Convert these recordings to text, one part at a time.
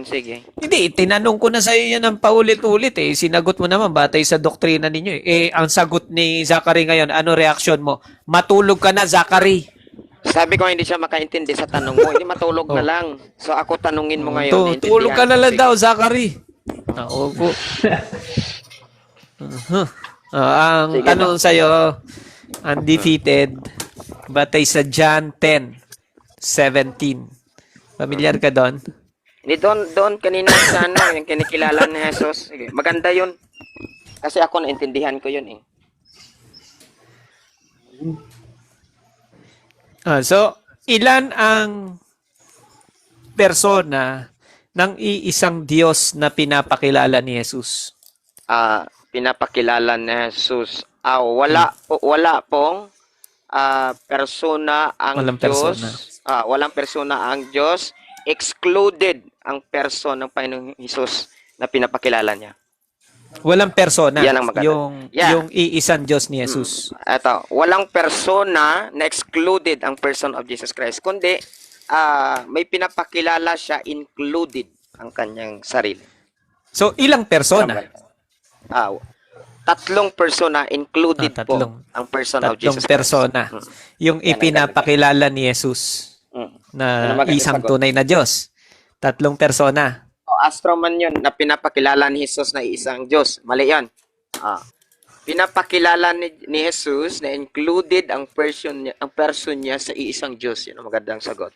Sige. Hindi, tinanong ko na sa iyo yan ng paulit-ulit eh. Sinagot mo naman batay sa doktrina ninyo eh. Ang sagot ni Zachary ngayon, ano reaksyon mo? Matulog ka na, Zachary. Sabi ko hindi siya makaintindi sa tanong mo. Hindi matulog na Oh. lang. So ako tanungin mo ngayon. Tulog ka naintindihan na ko. lang Sige. daw, Zachary. Ako po. Ang Sige tanong sa'yo, undefeated, batay sa John 10:17. Familiar ka doon? Hindi doon kanina sa ano, yung kinikilala ni Jesus. Sige, maganda yun. Kasi ako naintindihan ko yun eh. So, ilan ang persona ng iisang Diyos na pinapakilala ni Jesus? Pinapakilala ni Jesus. Wala pong persona ang Walang Diyos. persona. Walang persona ang Diyos. Excluded ang person ng Panginoong Jesus na pinapakilala niya. Walang persona. Yan ang maganda. Yung iisang Diyos ni Jesus. Ito, walang persona na excluded ang person of Jesus Christ. Kundi, may pinapakilala siya included ang kanyang sarili. So, ilang persona? Tatlong persona included tatlong. po ang person of Tatlong Jesus persona. Christ. Yung ipinapakilala ni Jesus na Ano isang sagot? tunay na Diyos. Tatlong persona. Astroman yun na pinapakilala ni Jesus na isang Diyos. Mali yun. Pinapakilala ni Jesus na included ang person niya sa isang Diyos. Yun ang magandang sagot.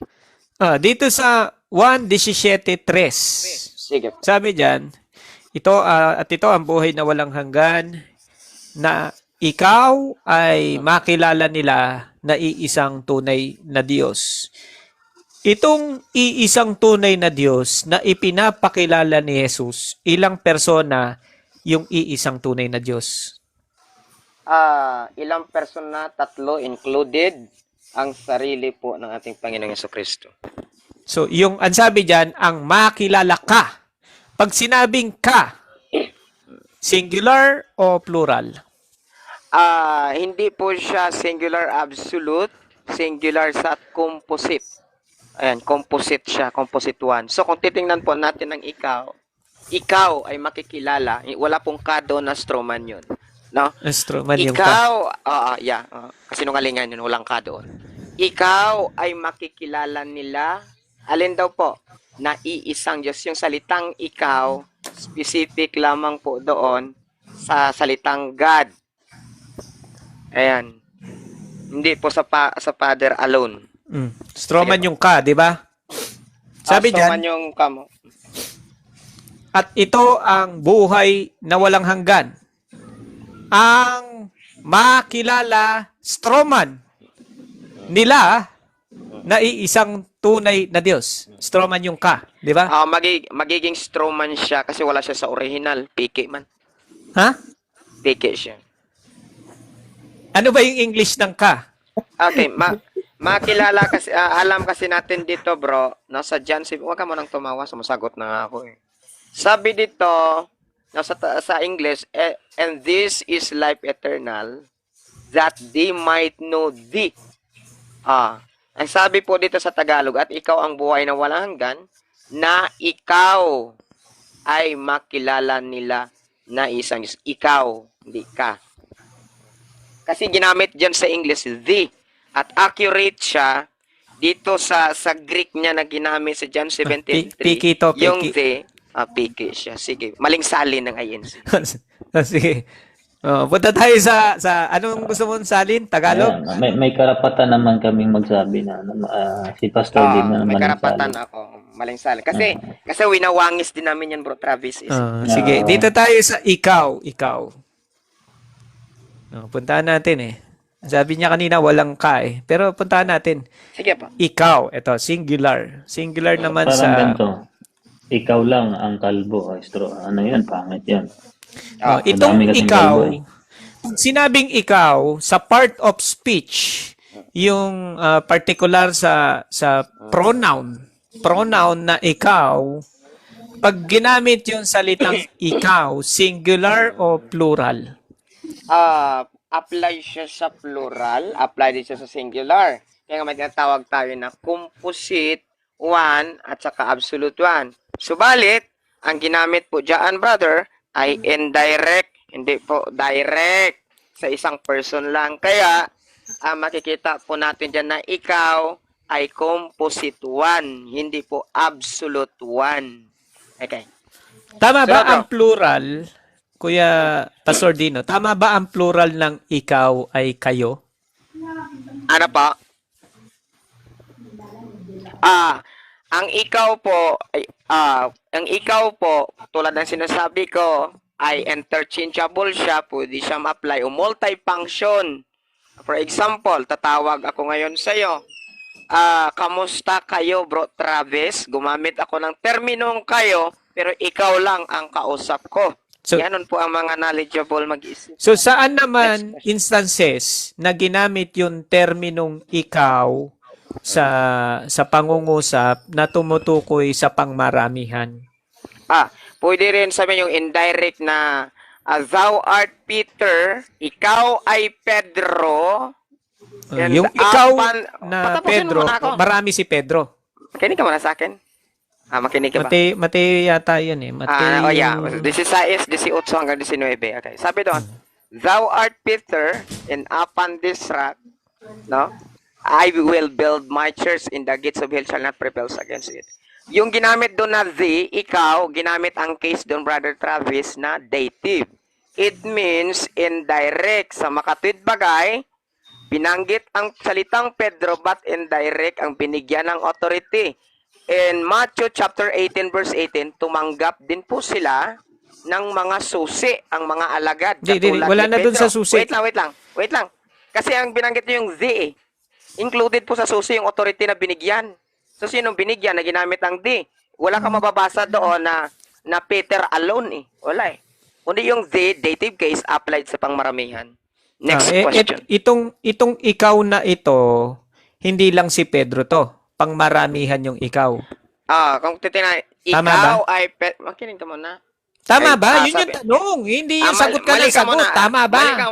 Dito sa 1:17:3. Sige. Sabi diyan, ito ang buhay na walang hanggan, na ikaw ay makilala nila na iisang tunay na Diyos. Itong iisang tunay na Diyos na ipinapakilala ni Jesus, ilang persona yung iisang tunay na Diyos? Ilang persona, tatlo included ang sarili po ng ating Panginoong Jesucristo. So, ang sabi diyan, ang makilala ka. Pag sinabing ka, singular o plural? Hindi po siya singular absolute, singular sa composite. Ayan, composite siya, composite one. So kung titingnan po natin ng ikaw ay makikilala, wala pong ka doon na strawman yun. No? Astroman yung Ikaw, kasinungalingan yun, walang ka doon. Ikaw ay makikilala nila, alin daw po, na iisang Diyos. Yung salitang ikaw, specific lamang po doon sa salitang God. Ayan. Hindi po sa Father alone. Strawman yung ka, di ba? Sabi diyan, yung kamo. at ito ang buhay na walang hanggan. Ang makilala, strawman, nila na iisang tunay na Diyos. Strawman yung ka, di ba? Magiging strawman siya kasi wala siya sa original. Peke man. Ha? Peke siya. Ano ba yung English ng ka? Okay, makilala kasi, alam kasi natin dito bro, nasa John 7, huwag ka mo nang tumawa, sumasagot na nga ako eh. Sabi dito, sa English, and this is life eternal, that they might know thee. Ang sabi po dito sa Tagalog, at ikaw ang buhay na walang hanggan, na ikaw ay makilala nila na isang Diyos. Ikaw, hindi ka. Kasi ginamit dyan sa English, the. At accurate siya dito sa Greek niya na ginamit sa John 17:3. Piki to, piki. Yung the, piki siya. Sige, maling salin ng INC. Sige. Punta tayo sa anong gusto mong salin? Tagalog? Ayan, may karapatan naman kaming magsabi na si Pastor din na May naman karapatan nagsabi. ako. Maling salin. Kasi winawangis din namin yan, bro Travis. Sige, dito tayo sa ikaw. Puntahan natin eh. Sabi niya kanina walang ka eh. Pero puntahan natin. Sige pa. Ikaw, ito, singular. Singular naman Parang sa... ganito. Ikaw lang ang kalbo. Ano yan? Pangit yan. Itong Madami kasing ikaw, kalbo eh. pag sinabing ikaw, sa part of speech, yung particular sa pronoun na ikaw, pag ginamit yung salitang ikaw, singular o plural? Apply siya sa plural, apply din siya sa singular. Kaya nga may tinatawag tayo na composite one, at saka absolute one. Subalit, ang ginamit po dyan, brother, ay indirect, hindi po direct sa isang person lang. Kaya, makikita po natin dyan na ikaw ay composite one, hindi po absolute one. Okay. Tama ba Sunod, ang plural, Kuya Pastor Dino? Tama ba ang plural ng ikaw ay kayo? Ano pa? Ang ikaw po, tulad ng sinasabi ko, ay interchangeable siya, pwede siya ma-apply o multifunction. For example, tatawag ako ngayon sa iyo. Kamusta kayo, Bro Travis? Gumamit ako ng terminong kayo, pero ikaw lang ang kausap ko. So- Ganon po ang mga knowledgeable mag-isip. So saan naman instances na ginamit yung terminong ikaw sa pangungusap na tumutukoy sa pangmaramihan? Pwede rin sabihin yung indirect na thou art Peter, ikaw ay Pedro. And Yung ikaw na patapusin Pedro, mo na ako. marami si Pedro. Makinig ka muna sa akin. Makinig ka ba? Mateo yata yan eh. Mateo Yeah. yung- 16, 18 hanggang 19. Okay. Sabi doon, thou art Peter, and upon this rock, no, I will build my church, in the gates of hell shall not prevail against it. Yung ginamit doon na the, ikaw, ginamit ang case doon, Brother Travis, na dative. It means indirect. Sa makatwid bagay, binanggit ang salitang Pedro, but indirect ang binigyan ng authority. In Matthew chapter 18 verse 18, tumanggap din po sila ng mga susi, ang mga alagad. Di, katulad wala ni na dun Pedro. sa susi. Wait lang. Kasi ang binanggit niyo yung the, included po sa susi yung authority na binigyan. So, sinong binigyan na ginamit ang the? Wala kang mababasa doon na Peter alone eh. Wala eh. Kundi yung the, dative case, applied sa pangmaramihan. Next question. Itong ikaw na ito, hindi lang si Pedro to. Pangmaramihan yung ikaw. Kung titingnan, Tama ikaw ay makinig ka muna. Tama Ay, ba? Yun yung sabi- tanong. Hindi yung sagot ka mali ng sagot. muna. Tama ba? Mali ka,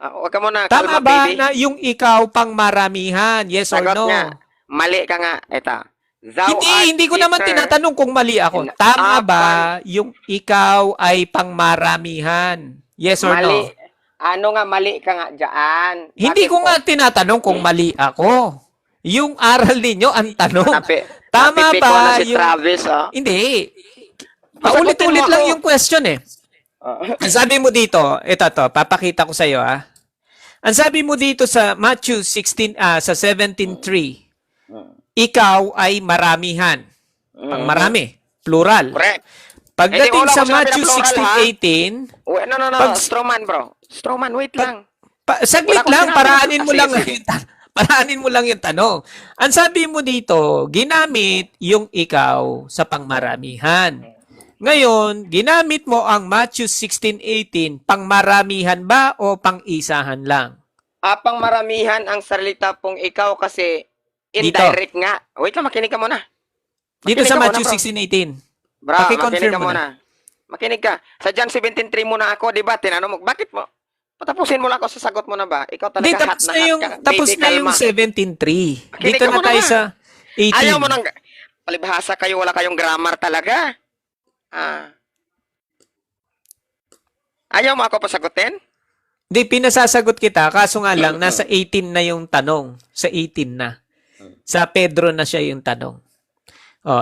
huwag ka muna. Tama Kalma, ba baby. na yung ikaw pangmaramihan? Yes or Sagot no? nga. Mali ka nga. Ito. Thou art Hindi ko naman Peter. tinatanong kung mali ako. In Tama ba upon- yung ikaw ay pangmaramihan? Yes or Mali. no? Ano nga, mali ka nga dyan. Hindi Bakit ko po? nga tinatanong kung mali ako. Yung aral ninyo ang tanong. Tama Napipiko ba na si yung... Travis, oh. Hindi. Pasagutin Paulit-ulit mo lang ako. yung question eh. Ang sabi mo dito, ito to, papakita ko sa iyo ah. Ang sabi mo dito sa Matthew 16 sa 17:3, ikaw ay maramihan. Pangmarami, plural. Correct. Pagdating Hindi, wala sa ko sinabi na Matthew plural, ha? 16:18, Wait, no. Pag- Strawman, bro. Strawman, wait lang. saglit Wala ko lang, sinabi. paraanin mo Sige, lang sige. paraanin mo lang yung tanong. Ang sabi mo dito, ginamit yung ikaw sa pangmaramihan. Ngayon, ginamit mo ang Matthew 16:18, pangmaramihan ba o pang-isahan lang? Pangmaramihan ang salita pong ikaw kasi indirect nga. Wait lang, makinig ka muna. Dito Makinig sa ka muna, Matthew bro. 16:18. Bro, Paki-confirm makinig ka mo muna. Makinig ka. Sa John 17:3 muna ako, di ba? Tinanong mo, bakit mo? Patapusin mo lang ako sa sagot mo na ba? Ikaw talaga Hindi, tapos na yung, tapos na yung 17:3. Makinig Dito ka na muna tayo ba? sa 18. Ayaw mo nang palibhasa kayo, wala kayong grammar talaga. Ayaw mo ako pasagutin? Hindi, pinasasagot kita. Kaso nga lang, nasa 18 na yung tanong. Sa 18 na. Sa Pedro na siya yung tanong.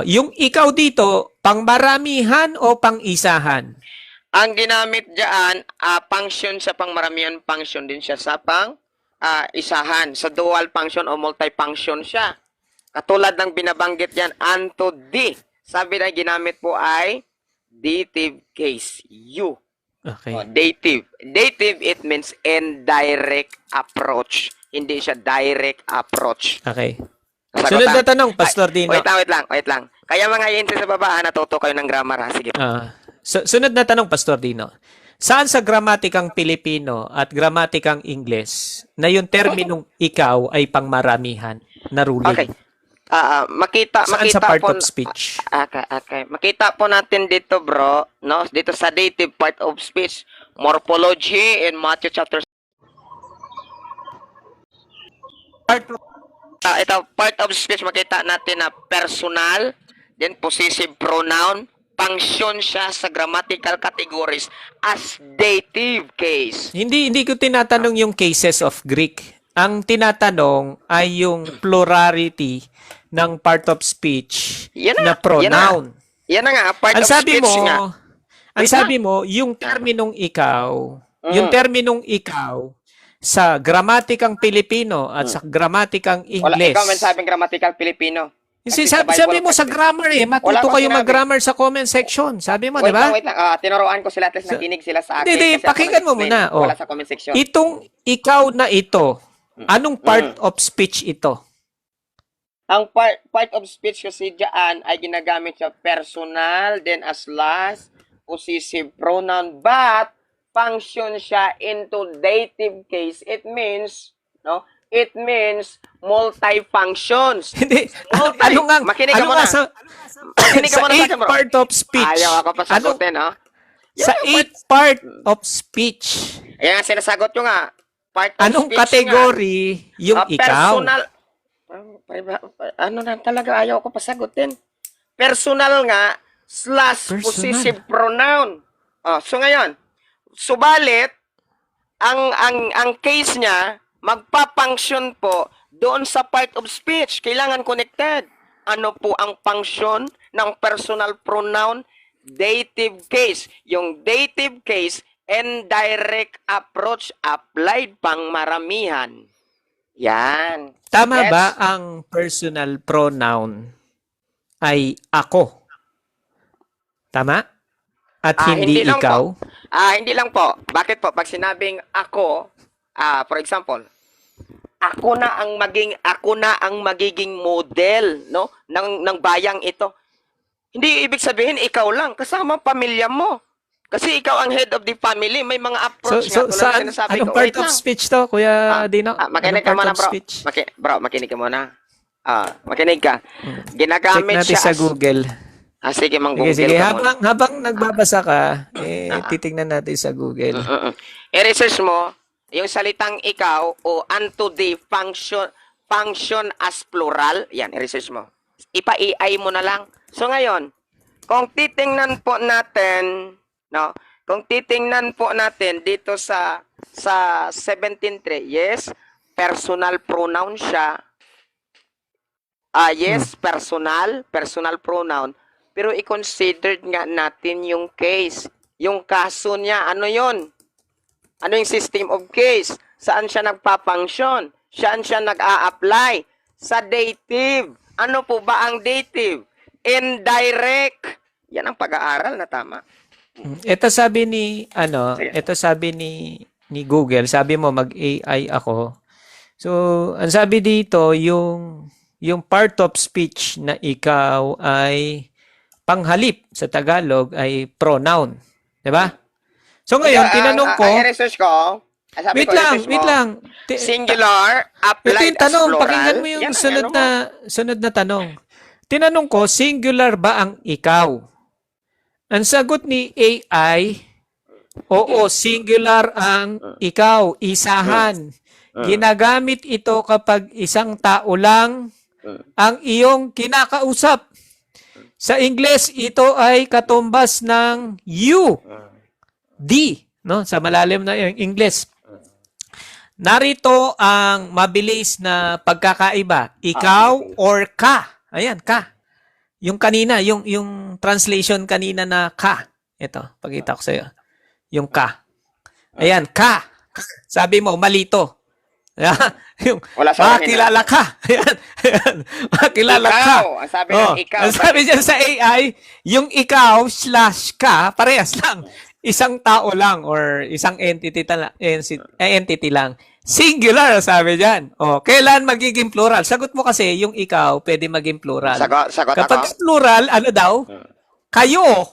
Yung ikaw dito, pangmaramihan o pang-isahan? Ang ginamit diyan, function sa pangmaramihan, function din siya sa isahan. Sa dual function o multifunction siya. Katulad ng binabanggit diyan, unto thee. Sabi na ginamit po ay dative case, you. Okay. Dative. Dative, it means indirect approach. Hindi siya direct approach. Okay. Sagot, Sunod na ha? tanong, Pastor Dino. Wait lang. Kaya mga yente sa baba, natuto kayo ng grammar, ha? Sige. Sunod na tanong, Pastor Dino. Saan sa gramatikang Pilipino at gramatikang Ingles na yung terminong ikaw ay pangmaramihan na ruling? Okay. Makita Saan sa part po, of speech? Okay. Makita po natin dito, bro, no? Dito sa dative part of speech, morphology in Matthew chapter Part of ito, part of speech, makita natin na personal, then possessive pronoun, function siya sa grammatical categories as dative case. Hindi ko tinatanong yung cases of Greek. Ang tinatanong ay yung plurality ng part of speech Yan na na, pronoun. Yan na nga, part Ang of sabi speech mo, nga. ang Wait sabi mo, yung terminong ikaw, yung Mm. terminong ikaw sa gramatikang Pilipino at sa gramatikang Wala, Ingles. ikaw man sabing grammatical Filipino. Kasi Kasi sa sabi Bible, mo sa grammar Wala matuto akong kayo sinabi. mag-grammar sa comment section. Sabi mo, di ba? Wait lang. Tinuruan ko sila, at least nakinig sila sa akin. Hindi, kasi ako pakinggan mo nag-explain. muna. Oh. Wala sa comment section. Itong ikaw na ito, anong part of speech ito? Ang part of speech kasi diyan ay ginagamit sa personal, then as last, possessive pronoun, but function siya into dative case. It means, no? It means multi-functions. Hindi. Multi. Ano nga, Makinig ka ano muna. nga sa, Makinig ka sa muna sa eighth akin, bro. part of speech? Ayaw ako pa sagutin, ha? Sa eighth part of speech, Ayan nga, sinasagot ko nga. Part of anong speech category yung nga. ikaw? Personal. Ano na talaga, ayaw ko pa sagutin. Personal nga, slash Personal. possessive pronoun. So ngayon, subalit, ang case niya, magpa-function po doon sa part of speech. Kailangan connected. Ano po ang function ng personal pronoun? Dative case. Yung dative case, indirect approach applied pang maramihan. Yan. Tama Yes. ba ang personal pronoun ay ako? Tama? At hindi lang ikaw? po. Hindi lang po. Bakit po? Pag sinabing ako, for example, ako na ang magiging model, no, ng bayang ito. Hindi ibig sabihin ikaw lang, kasama pamilya mo. Kasi ikaw ang head of the family, may mga approach nga tulad Saan, ng sinasabi anong ko. part Wait of lang. speech to, Kuya Dino? Makinig Anong ka part muna, of bro. speech? Makinig ka muna. Makinig ka. Check Ginagamit natin siya sa Google. sige, Sige, mang-google sige. ka muna. Habang nagbabasa ka, titingnan natin sa Google. I-research mo yung salitang ikaw o unto the function as plural. Yan, i-research mo. Ipa-AI mo na lang. So ngayon, kung titingnan po natin, no? Kung titingnan po natin dito sa 17.3, yes, personal pronoun siya. Yes, personal pronoun. Pero i-considered nga natin yung case. Yung kaso niya, ano yon? Ano yung system of case? Saan siya nagpa-function? Saan siya nag-a-apply? Sa dative. Ano po ba ang dative? Indirect. Yan ang pag-aaral na tama. Ito sabi ni Sige. ito sabi ni Google, sabi mo mag-AI ako. So, ang sabi dito yung part of speech na ikaw ay panghalip sa Tagalog ay pronoun, 'di ba? So ngayon tinanong ko, I-research ko. Sabi ko, i-research mo, wait lang. Singular, Ito applied yung tanong, as plural. pakinggan mo yung Yan, sunod ano mo. na tanong. Tinanong ko, singular ba ang ikaw? Ang sagot ni AI, oo, singular ang ikaw, isahan. Ginagamit ito kapag isang tao lang ang iyong kinakausap. Sa Ingles, ito ay katumbas ng you. D, no? Sa malalim na yung Ingles. Narito ang mabilis na pagkakaiba. Ikaw or ka. Ayan, ka. Yung kanina, yung translation kanina na ka. Ito, pakita ko sa'yo. Yung ka. Ayan, ka. Sabi mo, malito. Yung, Wala sa makilala ka. Ayan, ayan. Makilala ka. Ikaw. Ang sabi ng ikaw. Ang sabi dyan sa AI, yung ikaw / ka, parehas lang. Isang tao lang or isang entity lang. Singular, sabi dyan. Kailan magiging plural? Sagot mo kasi, yung ikaw, pwede maging plural. Sagot Kapag ako. plural, ano daw? Kayo,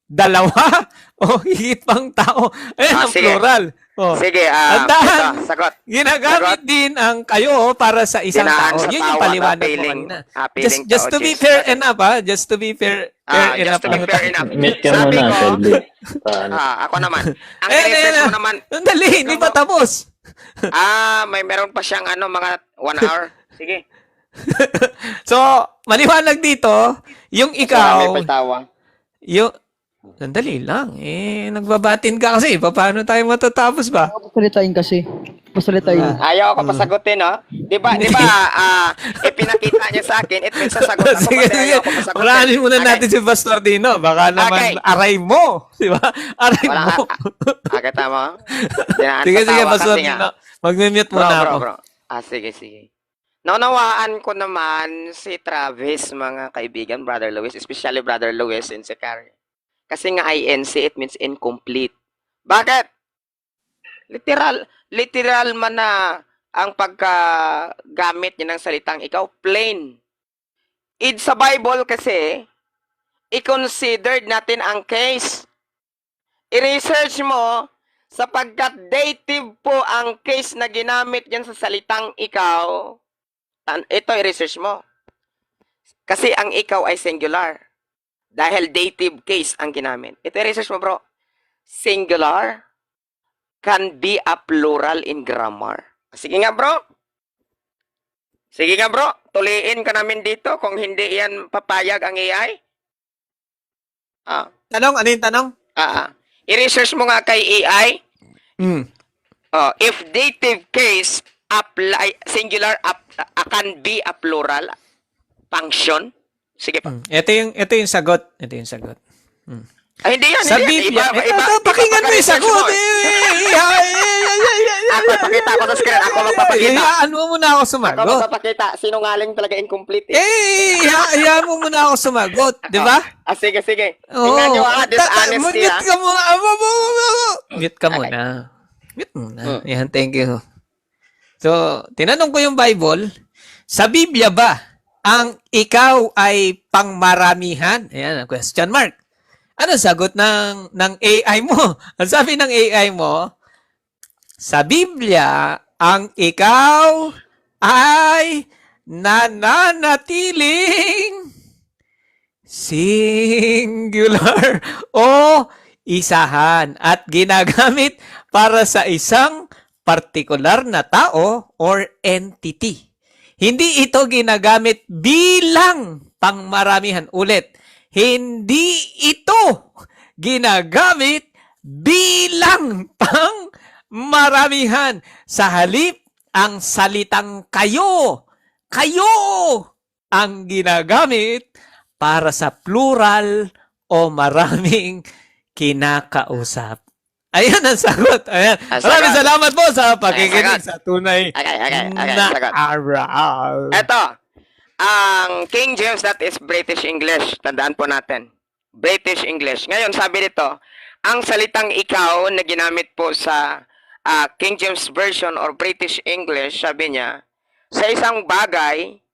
dalawa, o higit pang tao. Ayan ang Sige. plural. Sige, Tandaan, ito, sagot. ginagamit Sagot. din ang kayo para sa isang Dinaan tao. sa Yun yung tawag, paliwanag mo appealing- kanina. appealing Just to tao, be Jis. fair enough, Just to be fair enough. Just to be fair enough. Meet ka Sabi muna, ko, Selby. Paano? ako naman. Ang Ayan, research ayan, ko naman, Sandali, hindi pa tapos. meron pa siyang mga 1 hour. Sige. So, maliwanag dito, yung Marami ikaw, pa tawa. yung, sandali lang, nagbabatin ka kasi, paano tayo matatapos ba? Pasalitain kasi. Pasalitain. Ayaw ako pasagutin, no? Di ba, ipinakita niya sa akin, it means sasagot ako Sige, kasi sige. ayaw ako pasagutin. Uranin muna Okay. natin si Pastor Dino. Baka naman Okay. aray mo. Di ba? Aray Wala mo. Okay, tama. Dinaan Sige, sa sige, tawa Pastor kasi nga. Dino. Mag-mute Bro, muna bro, ako. bro. Sige. Naunawaan ko naman si Travis, mga kaibigan, Brother Luis, especially Brother Luis and si Carrie. Kasi nga INC, it means incomplete. Bakit? Literal man na ang pagkagamit niya ng salitang ikaw, plain. Sa Bible kasi, i-considered natin ang case. I-research mo, sapagkat dative po ang case na ginamit yan sa salitang ikaw. Ito i-research mo. Kasi ang ikaw ay singular. Dahil dative case ang ginamit. Ito i-research mo, bro. Singular can be a plural in grammar. Sige nga, bro. Tuliin ka namin dito kung hindi yan papayag ang AI. Tanong? Ano yung tanong? I-research mo nga kay AI. Hmm. If dative case apply singular can be a plural function. Sige pa. Ito yung sagot. Ay, hindi yan. Sa hindi yan. Biblia. Pakinggan mo yung sagot. Ako, pakita ako sa screen. Ako magpapakita. Ano mo muna ako Ako sumagot? magpapakita. Sinungaling talaga incomplete. Hayaan mo muna ako sumagot. Di ba? Sige. Tingnan nyo dishonesty. Mute ka muna. Mute ka muna. Mute muna. Yan, thank you. So, tinanong ko yung Bible, sa Biblia ba, ang ikaw ay pangmaramihan? Ayan, question mark. Ano sagot ng AI mo? Ang sabi ng AI mo, sa Biblia, ang ikaw ay nananatiling singular o isahan at ginagamit para sa isang partikular na tao or entity. Hindi ito ginagamit bilang pangmaramihan. Ulit, hindi ito ginagamit bilang pangmaramihan. Sa halip, ang salitang kayo ang ginagamit para sa plural o maraming kinakausap. Ayan ang sagot. Ayan. Ang Maraming sagot. salamat po sa Ang pakikinig sagot. sa tunay Okay, na sagot. araw. Ito, ang King James, that is British English. Tandaan po natin. British English. Ngayon, sabi dito, ang salitang ikaw na ginamit po sa King James Version or British English, sabi niya, sa isang bagay,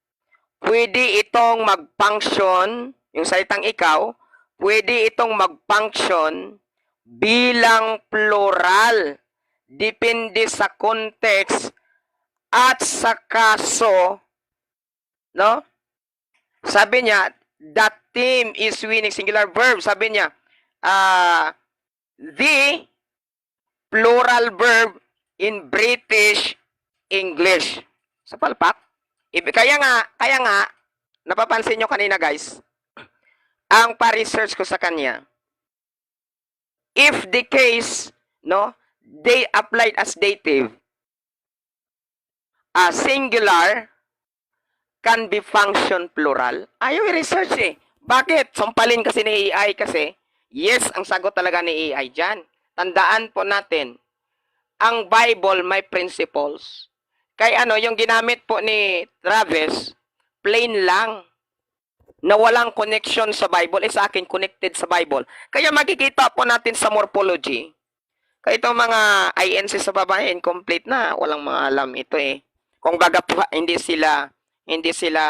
pwede itong mag-function, yung salitang ikaw, pwede itong mag-function bilang plural. Depende sa context at sa kaso, no? Sabi niya, that team is winning, singular verb. Sabi niya, the plural verb in British English. Sa palpak. Kaya nga, napapansin nyo kanina guys, ang pa-research ko sa kanya, if the case, no, they applied as dative, singular can be function plural. Ayaw i-research eh. Bakit? Sampalin kasi ni AI kasi. Yes, ang sagot talaga ni AI dyan. Tandaan po natin, ang Bible may principles. Kaya yung ginamit po ni Travis, plain lang, na walang connection sa Bible, sa akin connected sa Bible. Kaya makikita po natin sa morphology, kaya itong mga INC sa babae, incomplete na, walang mga alam ito eh. Kung baga po, hindi sila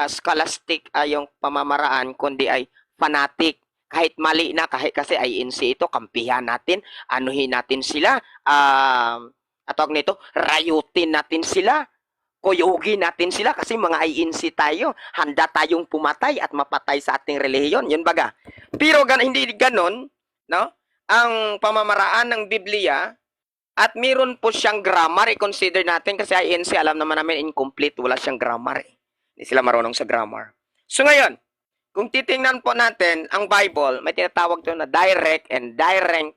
scholastic yung pamamaraan, kundi ay fanatic. Kahit mali na, kahit kasi INC ito, kampihan natin, anuhin natin sila, atawag nito, rayutin natin sila, kuyugin natin sila kasi mga INC tayo. Handa tayong pumatay at mapatay sa ating relihiyon. Yun baga. Pero hindi ganon, no? Ang pamamaraan ng Biblia at meron po siyang grammar. I-consider natin kasi INC, alam naman namin incomplete. Wala siyang grammar. Hindi sila marunong sa grammar. So ngayon, kung titingnan po natin ang Bible, may tinatawag doon na direct and direct,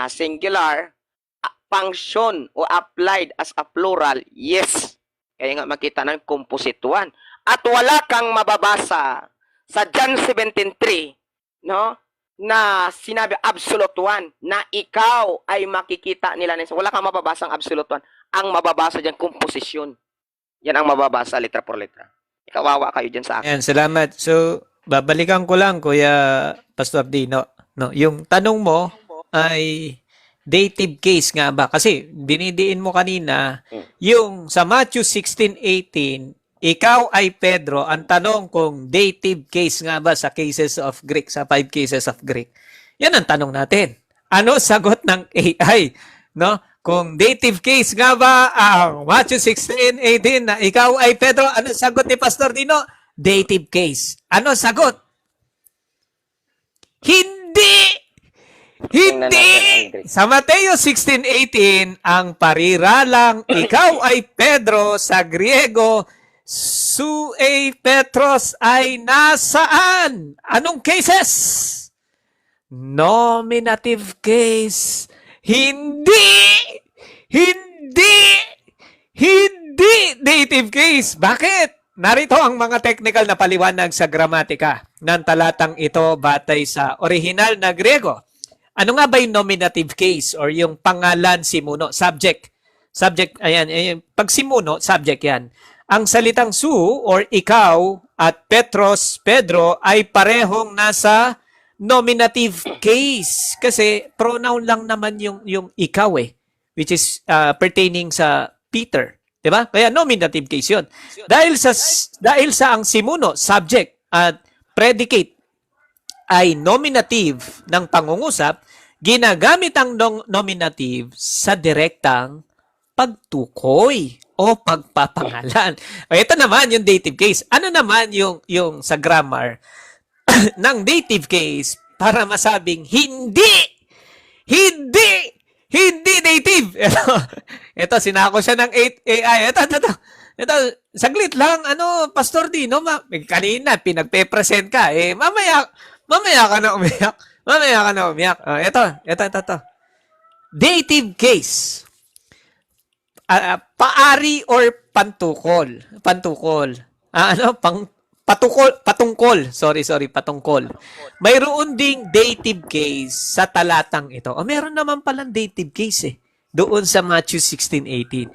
singular, function o applied as a plural, yes. Kaya nga makita ng composite one. At wala kang mababasa sa John 17:3, no? Na sinabi absolute one, na ikaw ay makikita nila. Wala kang mababasa ang absolute one. Ang mababasa diyan composition. Yan ang mababasa letra por letra. Kawawa kayo dyan sa akin. Ayan, salamat. So, babalikan ko lang, Kuya Pastor Dino. No, yung tanong mo ay dative case nga ba? Kasi dinidiin mo kanina, yung sa Matthew 16:18, ikaw ay Pedro, ang tanong kung dative case nga ba sa cases of Greek, sa 5 cases of Greek. Yan ang tanong natin. Ano sagot ng AI? No? Kung dative case nga ba ang Matthew 16:18 na ikaw ay Pedro, ano sagot ni Pastor Dino? Dative case. Ano sagot? Hindi! Hindi! Sa Mateo 16:18, ang pariralang ikaw ay Pedro sa Griego, Sue Petros ay nasaan? Anong cases? Nominative case. Hindi! Hindi! Hindi dative case. Bakit? Narito ang mga technical na paliwanag sa gramatika ng talatang ito batay sa orihinal na Griego. Ano nga ba yung nominative case or yung pangalan simuno? Subject. Subject, ayan. Pag simuno, subject yan. Ang salitang su or ikaw at Petros, Pedro ay parehong nasa nominative case kasi pronoun lang naman yung ikaw which is pertaining sa Peter, 'di ba? Kaya nominative case 'yon. Dahil sa ang simuno, subject at predicate ay nominative ng pangungusap, ginagamit ang nominative sa direktang pagtukoy o pagpapangalan. O ito naman yung dative case. Ano naman yung sa grammar ng dative case para masabing hindi dative. Ito sinako siya ng AI. Ito, saglit lang, Pastor Dino, kanina pinagpe-present ka, mamaya ka na umiyak. Ito. Dative case. Paari or pantukol. Patungkol. Patungkol. Mayroon ding dative case sa talatang ito. Meron naman palang dative case doon sa Matthew 16:18.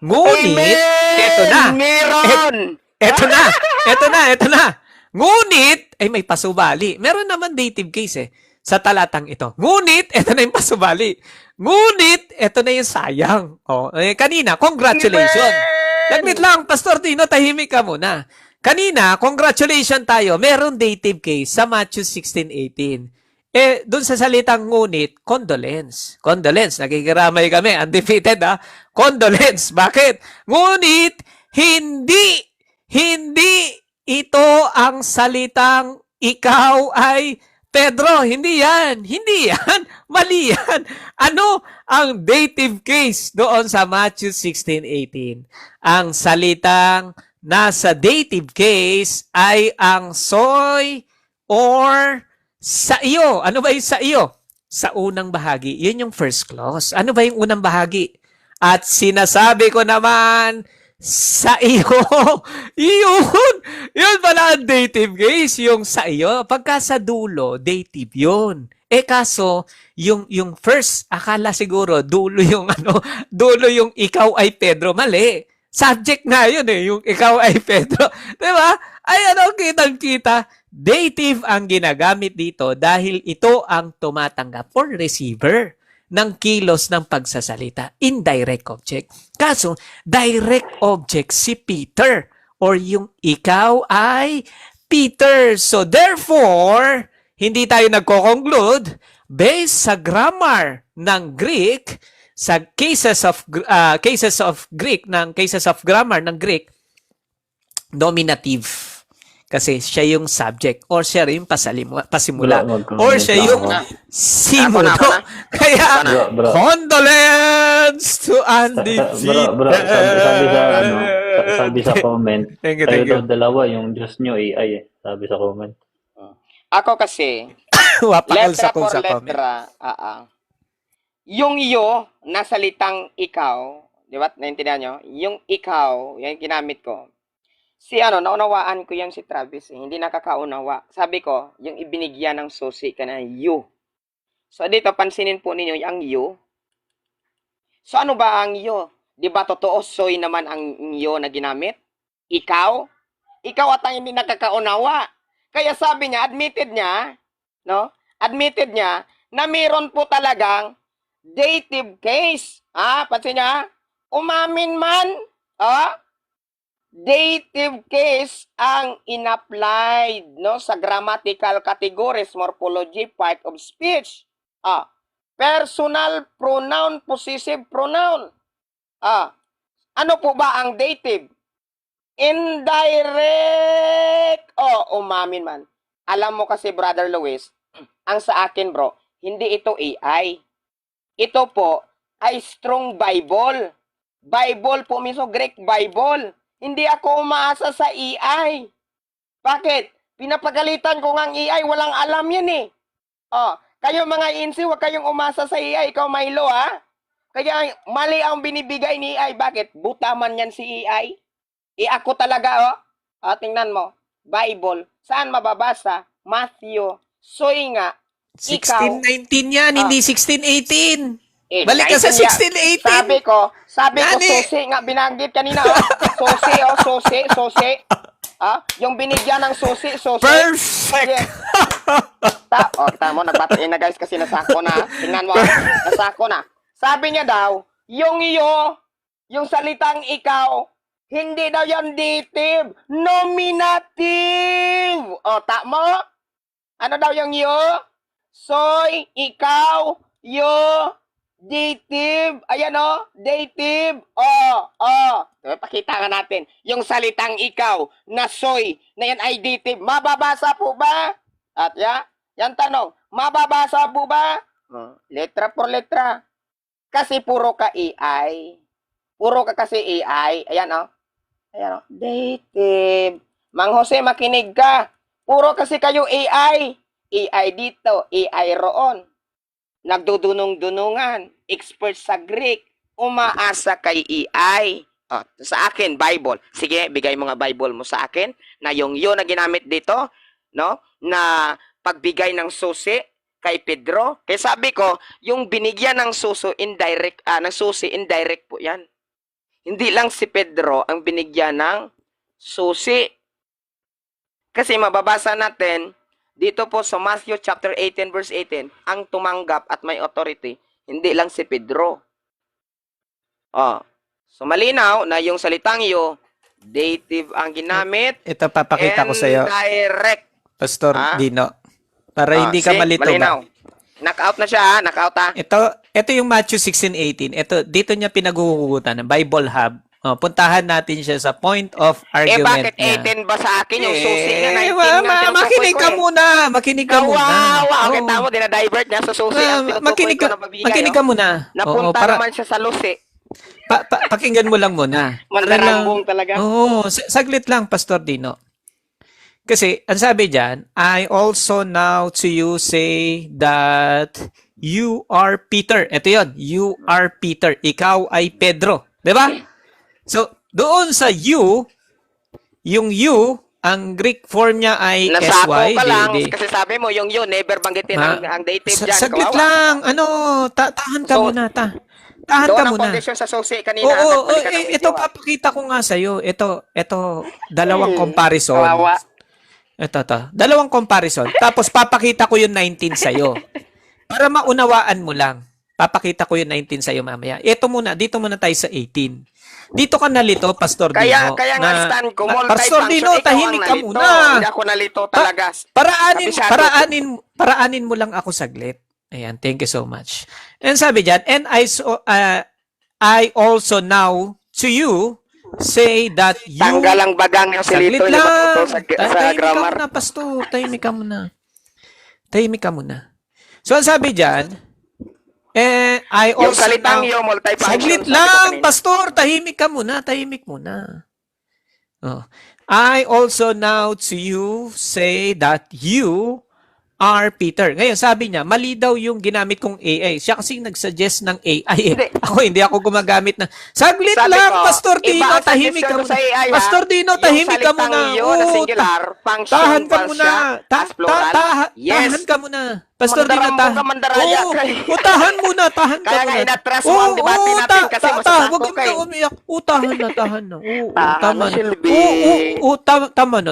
Ngunit, eto na. Meron! Eto na. Ngunit, ay may pasubali. Meron naman dative case sa talatang ito. Ngunit, eto na yung pasubali. Ngunit, eto na yung sayang. Kanina, congratulations. Saglit lang, Pastor Tino, tahimik ka muna. Kanina, congratulations tayo. Meron dative case sa Matthew 16:18. Doon sa salitang ngunit, condolence. Condolence, nakikiramay kami. Undefeated, Condolence. Bakit? Ngunit, hindi ito ang salitang ikaw ay Pedro. Hindi yan. Mali yan. Ano ang dative case doon sa Matthew 16:18? Ang salitang nasa dative case ay ang soy or sa iyo. Ano ba yung sa iyo? Sa unang bahagi. Yun yung first clause. Ano ba yung unang bahagi? At sinasabi ko naman, sa iyo. Yun pala ang dative case, yung sa iyo. Pagka sa dulo, dative yun. Kaso, yung first, akala siguro, dulo yung ikaw ay Pedro. Mali. Subject nga yun yung ikaw ay Pedro. Diba? Ay kitang-kita. Dative ang ginagamit dito dahil ito ang tumatanggap or receiver ng kilos ng pagsasalita. Indirect object. Kaso, direct object si Peter or yung ikaw ay Peter. So, therefore, hindi tayo nagko-conclude based sa grammar ng Greek, sa cases of grammar ng Greek, nominative. Kasi siya yung subject or siya yung pasimula or siya yung simulo. Kaya, Bro. condolence to undefeated. Bro, sabi sa Sabi sa comment, Thank you, kayo thank you. daw dalawa, yung Diyos nyo AI eh. Sabi sa comment. Ako kasi, Wapakol letra sa kung for sa comment. letra, yung yo na salitang ikaw, di ba? Naintindihan nyo? Yung ikaw, yan ginamit ko. Naunawaan ko yan si Travis. Hindi nakakaunawa. Sabi ko, yung ibinigyan ng susi ka na you. So, dito, pansinin po ninyo yung you. So, ano ba ang you? Di ba totoo, soy naman ang you na ginamit? Ikaw? Ikaw at ang hindi nakakaunawa. Kaya sabi niya, admitted niya, no? Admitted niya na mayroon po talagang dative case. Pansin niya? Umamin man, dative case ang inapplied, no, sa grammatical categories, morphology, part of speech. Personal pronoun, possessive pronoun. Ano po ba ang dative? Indirect. Umamin man. Alam mo kasi, Brother Luis, ang sa akin, bro, hindi ito AI. Ito po ay strong Bible. Bible po mismo, Greek Bible. Hindi ako umaasa sa AI. Bakit? Pinapagalitan ko nga ang AI, walang alam yan eh. Kayo mga insi, huwag kayong umasa sa AI. Ikaw, Milo, Kaya mali ang binibigay ni AI. Bakit? Buta man yan si AI. Ako talaga, tingnan mo. Bible. Saan mababasa? Matthew. Soy nga. 1619 yan, hindi 1618. Balik ka sa 1618. Sabi ko, Nani? susi nga, binanggit kanina, susi. Yung binigyan ng susi. Perfect. Tama mo, nagbatiin na guys kasi nasako na. Tingnan mo, nasako na. Sabi niya daw, yung iyo, yung salitang ikaw, hindi daw yan dative, nominative. Tama? Ano daw yung iyo? Soy, ikaw, yo, dative. Ayan dative. Pakita nga natin. Yung salitang ikaw na soy, na yan ay dative. Mababasa po ba? At yan tanong, mababasa po ba? Letra por letra. Kasi puro ka AI. Puro ka kasi AI. Ayan dative. Mang Jose, makinig ka. Puro kasi kayo AI. AI dito, AI roon. Nagdudunong-dunungan. Expert sa Greek. Umaasa kay AI. Sa akin, Bible. Sige, bigay mo nga Bible mo sa akin na yung yun na ginamit dito, no? Na pagbigay ng susi kay Pedro. Kaya sabi ko, yung binigyan ng susi indirect po yan. Hindi lang si Pedro ang binigyan ng susi. Kasi mababasa natin, dito po sa Matthew chapter 18 verse 18, ang tumanggap at may authority, hindi lang si Pedro. So malinaw na yung salitang iyo, dative ang ginamit. Ito papakita ko sa iyo, Indirect. Pastor Dino. Para hindi ka malito malinaw. ba? Knockout na siya, knockout Ito yung Matthew 16:18. Dito niya pinaguhugutan ng Bible Hub. Puntahan natin siya sa point of argument bakit niya. 18 ba sa akin yung susi na 19 nga makinig ka muna. Makinig ka muna. Okay, Oo. tama, dinadivert niya sa susi. Ang Makinig tinutukoy ko ka, na babigay. makinig ka muna. Napunta para, naman siya sa lusi. pakinggan mo lang muna. Mandarambong talaga. Saglit lang, Pastor Dino. Kasi, ang sabi dyan, I also now to you say that you are Peter. Ito yun, you are Peter. Ikaw ay Pedro. Diba? So, doon sa you, yung you, ang Greek form niya ay Nasako SY. ka lang kasi sabi mo yung you, never banggitin ang dative dyan. Saglit Kawawa. lang. Tahan ka muna. Tahan ka Doon ang muna. foundation sa susi kanina. Oo, Nagbalik ka ng ito video, papakita ko nga sa'yo. Ito, dalawang comparison. Kawawa. Ito. Dalawang comparison. Tapos papakita ko yung 19 sa'yo. Para maunawaan mo lang. Papakita ko yung 19 sa'yo mamaya. Dito muna tayo sa 18. Dito ka nalito, Pastor Dino. Kaya nga stand ko, Pastor Dino, tahimik ka muna. Hindi ako nalito talaga. Paraanin mo lang ako saglit. Ayan, thank you so much. And sabi dyan, and I also now to you say that you... Tanggal ang bagang yung silito. Saglit lang. Sa grammar. Muna, Pastor. Tahimik ka muna. So, ang sabi dyan, I Yung also salitang now... yung multifunction. Saglit lang, Pastor. Tahimik ka muna. Oh. I also now to you say that you are Peter. Ngayon, sabi niya, mali daw yung ginamit kong AI. Siya kasi nag-suggest ng AI. Hindi. Hindi ako gumagamit ng... Saglit Sabi lang, ko, Pastor iba Dino, ang tahimik suggestion ka ko muna. sa AI, ha? Pastor Dino, tahimik ka muna. Yung salitang you na singular, function tahan ka ba muna. siya as plural? Yes. Tahan ka muna. Pastor Dino, Mandarambong ka, mandaraya ka eh. tahan muna, tahan ka Kaya muna. nga inatras mo ang debate natin kasi masasako Huwag ka eh. na umiyak. Tahan na. Tahan Tama na, na. Silvi.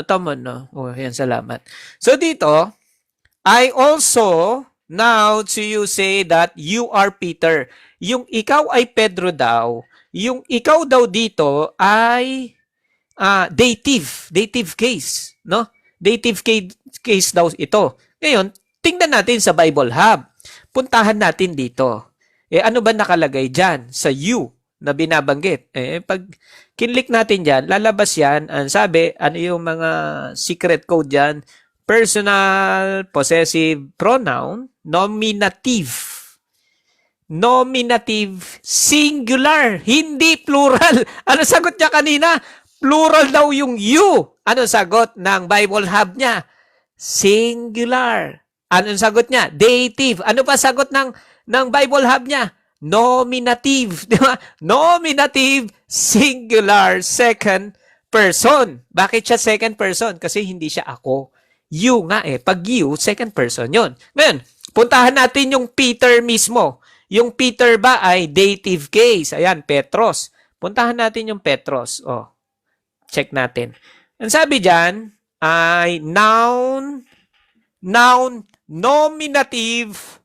Tama na. Yan, salamat. So dito, I also now to you say that you are Peter. Yung ikaw ay Pedro daw. Yung ikaw daw dito ay dative case, no? Dative case daw ito. Ngayon, tingnan natin sa Bible Hub. Puntahan natin dito. Ano ba nakalagay diyan sa you na binabanggit? Pag kinlik natin diyan, lalabas yan. Ang sabi, ano yung mga secret code diyan? Personal possessive pronoun, nominative. Nominative singular, hindi plural. Ano sagot niya kanina? Plural daw yung you. Ano sagot ng Bible Hub niya? Singular. Ano sagot niya? Dative. Ano pa sagot ng Bible Hub niya? Nominative. Di ba? Nominative singular second person. Bakit siya second person? Kasi hindi siya ako. You nga Pag you, second person yon. Ngayon, puntahan natin yung Peter mismo. Yung Peter ba ay dative case? Ayan, Petros. Puntahan natin yung Petros. Check natin. Ang sabi dyan ay noun, nominative,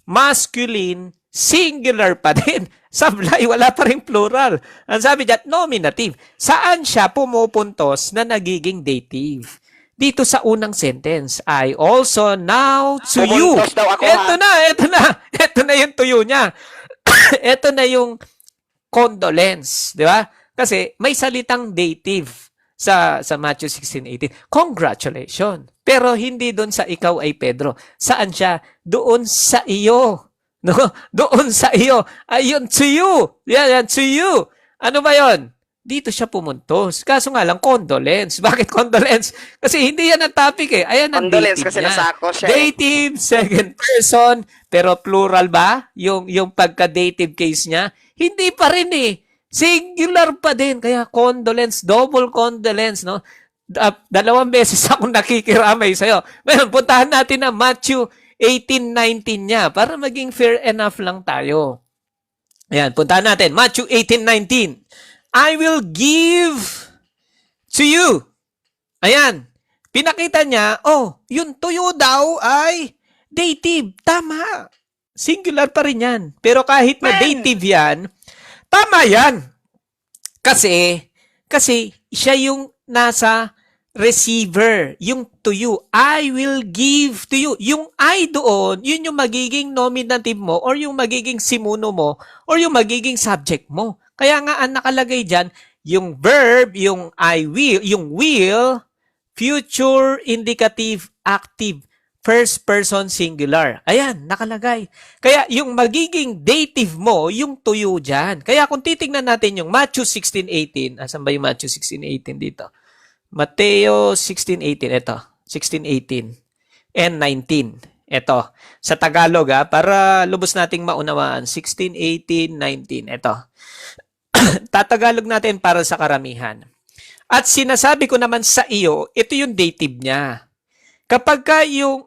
masculine, singular pa din. Sablay, wala pa rin plural. Ang sabi dyan, nominative. Saan siya pumupuntos na nagiging dative? Dito sa unang sentence, I also now to you. Pumuntos daw ako, Ito na yung tuyo niya. Ito na yung condolence, di ba? Kasi may salitang dative sa Matthew 16:18. Congratulations. Pero hindi doon sa ikaw ay Pedro. Saan siya? Doon sa iyo. No? Doon sa iyo. Ayun, to you. Yan, to you. Ano ba yon? Dito siya pumuntos. Kaso nga lang, condolence. Bakit condolence? Kasi hindi yan ang topic Ayan ang Condolence dative kasi niya. nasako siya Dative, second person, pero plural ba? Yung pagka-dative case niya? Hindi pa rin Singular pa din. Kaya condolence, double condolence, no? Dalawang beses akong nakikiramay sa'yo. Ngayon, puntahan natin ang Matthew 18:19 niya para maging fair enough lang tayo. Ayan, puntahan natin. Matthew 18:19. I will give to you. Ayan. Pinakita niya, yung tuyo daw ay dative. Tama. Singular pa rin yan. Pero kahit na dative yan, tama yan. Kasi siya yung nasa receiver, yung to you. I will give to you. Yung I doon, yun yung magiging nominative mo or yung magiging simuno mo or yung magiging subject mo. Kaya nga ang nakalagay dyan, yung verb, yung I will, yung will, future, indicative, active, first person singular. Ayan, nakalagay. Kaya yung magiging dative mo, yung to you dyan. Kaya kung titignan natin yung Matthew 16:18, asan ba yung Matthew 16:18 dito? Mateo 16:18, ito. 16:18 and 19. Ito. Sa Tagalog para lubos nating maunawaan. 16, 18, 19. Ito. Tatagalog natin para sa karamihan. At sinasabi ko naman sa iyo, ito yung dative niya. Kapag ka yung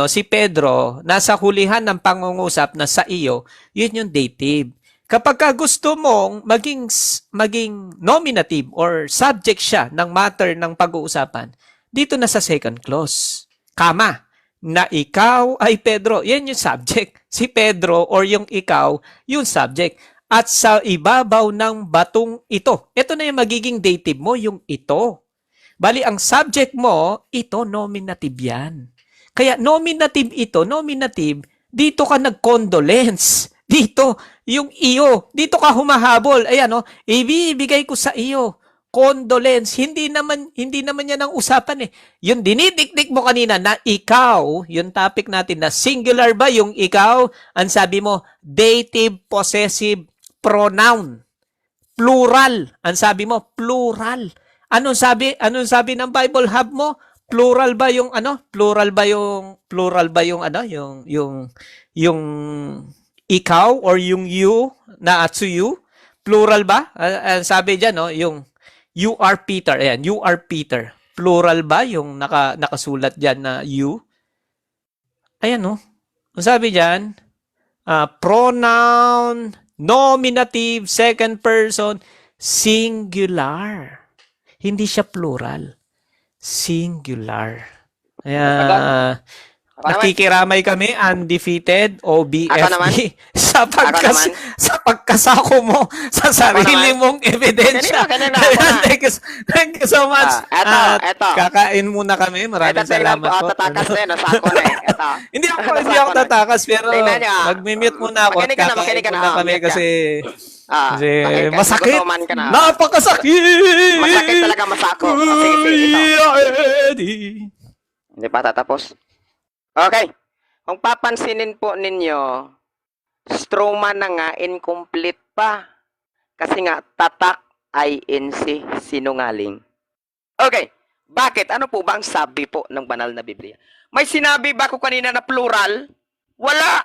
si Pedro nasa hulihan ng pangungusap na sa iyo, yun yung dative. Kapag ka gusto mong maging nominative or subject siya ng matter ng pag-uusapan, dito na sa second clause. Kama, na ikaw ay Pedro. Yan yung subject. Si Pedro or yung ikaw, yung subject. At sa ibabaw ng batong ito. Ito na yung magiging dative mo, yung ito. Bali, ang subject mo, ito, nominative yan. Kaya nominative ito, nominative, dito ka nag-condolence. Dito, yung iyo. Dito ka humahabol. Ayan, ibibigay ko sa iyo. Condolence. Hindi naman yan ang usapan Yung dinidikdik mo kanina na ikaw, yung topic natin na singular ba yung ikaw? Ang sabi mo, dative, possessive, pronoun. plural. Ang sabi mo, plural. Anong sabi ng Bible Hub mo? Plural ba yung ano? Plural ba yung ano? Yung ikaw or yung you na to you? Plural ba? Ang sabi diyan, no, yung you are Peter. Ayan, you are Peter. Plural ba yung nakasulat diyan na you? Ayan, no. Ang sabi diyan, pronoun, nominative, second person, singular. Hindi siya plural. Singular. Kaya, Ako naman. nakikiramay kami, undefeated, Ako naman. OBFD, naman. sa pagkasako mo sa sarili mong ebidensya. Kanina ako na. Thank you so much. Eto. Kakain muna kami. Maraming salamat po. Tatakas na yun. Nasa ako na eh. Eto. Hindi ako tatakas, pero Tingnan niyo, mag-mute muna ako. makinig ka na, makinig ka na. Muna kami Makinig ka. kasi Makinig ka. masakit. Nagutuman ka na. Napakasakit. Masakit talaga masako. Sige, ito. Hindi pa tatapos. Okay. Kung papansinin po ninyo, Strowman na nga, incomplete pa. Kasi nga, tatak, INC, sinungaling. Okay. Bakit? Ano po ba ang sabi po ng banal na Biblia? May sinabi ba ko kanina na plural? Wala.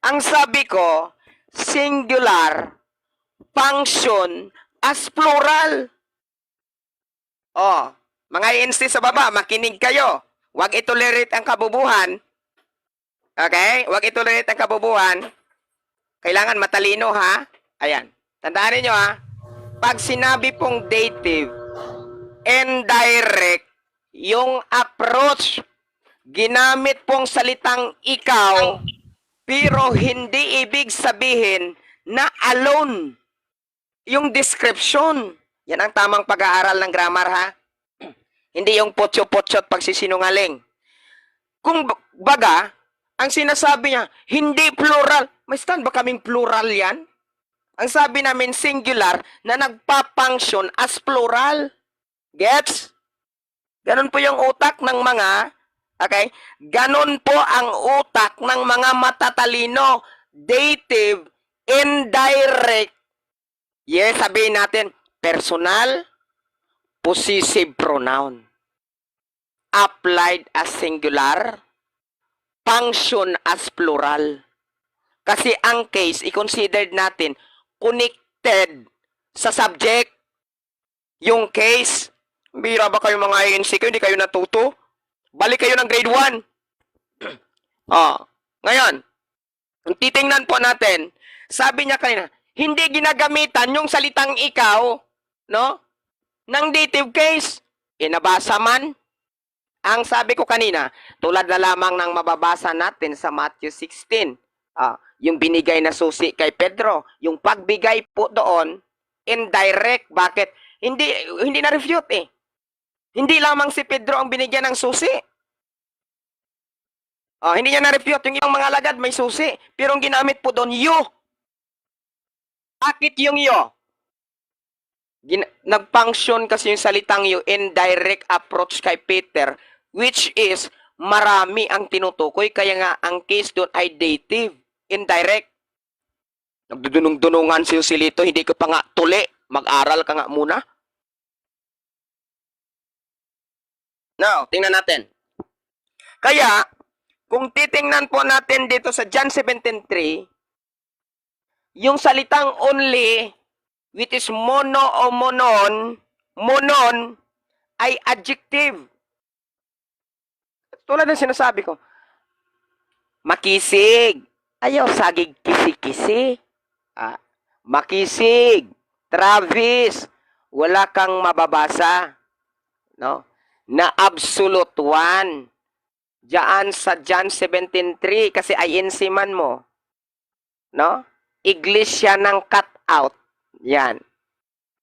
Ang sabi ko, singular, function, as plural. Mga INC sa baba, makinig kayo. Huwag itolerate ang kabubuhan. Okay? Huwag itolerate ang kabubuhan. Kailangan matalino, ha? Ayan. Tandaan niyo ha? Pag sinabi pong dative, indirect, yung approach, ginamit pong salitang ikaw, pero hindi ibig sabihin na alone. Yung description. Yan ang tamang pag-aaral ng grammar, ha? Hindi yung potso-potso at pagsisinungaling. Kung baga, ang sinasabi niya, hindi plural. May stand ba kaming plural yan? Ang sabi namin singular na nagpa-function as plural. Gets? Ganon po yung utak ng mga, okay? Ganon po ang utak ng mga matatalino. Dative, indirect. Yes, sabihin natin, personal, possessive pronoun. Applied as singular, function as plural. Kasi ang case, i-considered natin, connected sa subject. Yung case, bira ba kayo mga INC kayo, hindi kayo natuto? Balik kayo ng grade 1. Ngayon, kung titingnan po natin, sabi niya kanina, hindi ginagamitan yung salitang ikaw, no? Ng dative case. Inabasa man. Ang sabi ko kanina, tulad na lamang ng mababasa natin sa Matthew 16. Yung binigay na susi kay Pedro, yung pagbigay po doon, indirect. Bakit? Hindi na-refute eh. Hindi lamang si Pedro ang binigyan ng susi. Hindi niya na-refute. Yung ibang mga lagad may susi. Pero ang ginamit po doon, you. Bakit yung you? Nag-function kasi yung salitang you, indirect approach kay Peter, which is marami ang tinutukoy. Kaya nga, ang case doon ay dative. Indirect. Nagdudunong-dunungan si Silito, hindi ko pa nga tuli. Mag-aral ka nga muna. Now, tingnan natin. Kaya, kung titingnan po natin dito sa John 17:3, yung salitang only, which is mono o monon ay adjective. Tulad ng sinasabi ko, makisig. Ayaw, sagig kisi-kisi. Makisig. Travis. Wala kang mababasa. No? Na absolute one. Diyan sa John 17:3 kasi INC man mo. No? Iglesia ng cut out. Yan.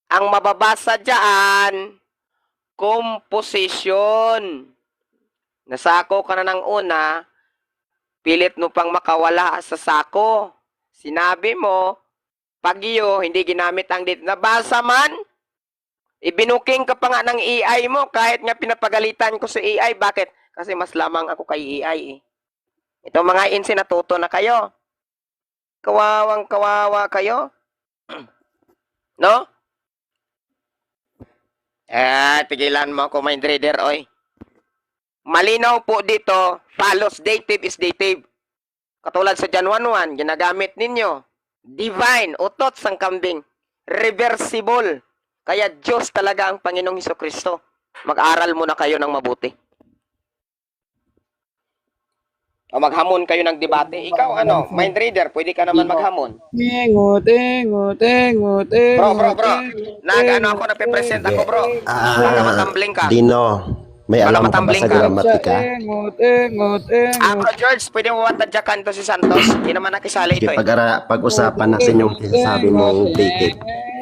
Ang mababasa diyan, composition. Nasako ka na ng una, pilit mo pang makawala sa sako. Sinabi mo, pag iyo, hindi ginamit ang dito. Nabasa man, ibinuking ka pa nga ng AI mo, kahit nga pinapagalitan ko sa AI. Bakit? Kasi mas lamang ako kay AI eh. Itong mga INC natuto na kayo. Kawawang kawawa kayo. No? Tigilan mo ako, mind reader, oy. Malinaw po dito, palos dative is dative. Katulad sa John 1:1, ginagamit ninyo. Divine, utot sang kambing. Reversible. Kaya Diyos talaga ang Panginoong Hesukristo. Mag-aral muna kayo ng mabuti. O maghamon kayo ng debate. Ikaw ano, mind reader, pwede ka naman maghamon. Tingo. Bro. Nag-ano ako, napipresent ako, bro. Baka matambling ka. Dino, may Wala alam ka ba matambling sa ka. gramatika? Bro George, pwede mo watadyakan to si Santos. Hindi naman nakisali ito eh. Pag-usapan natin yung sinasabi mong dative.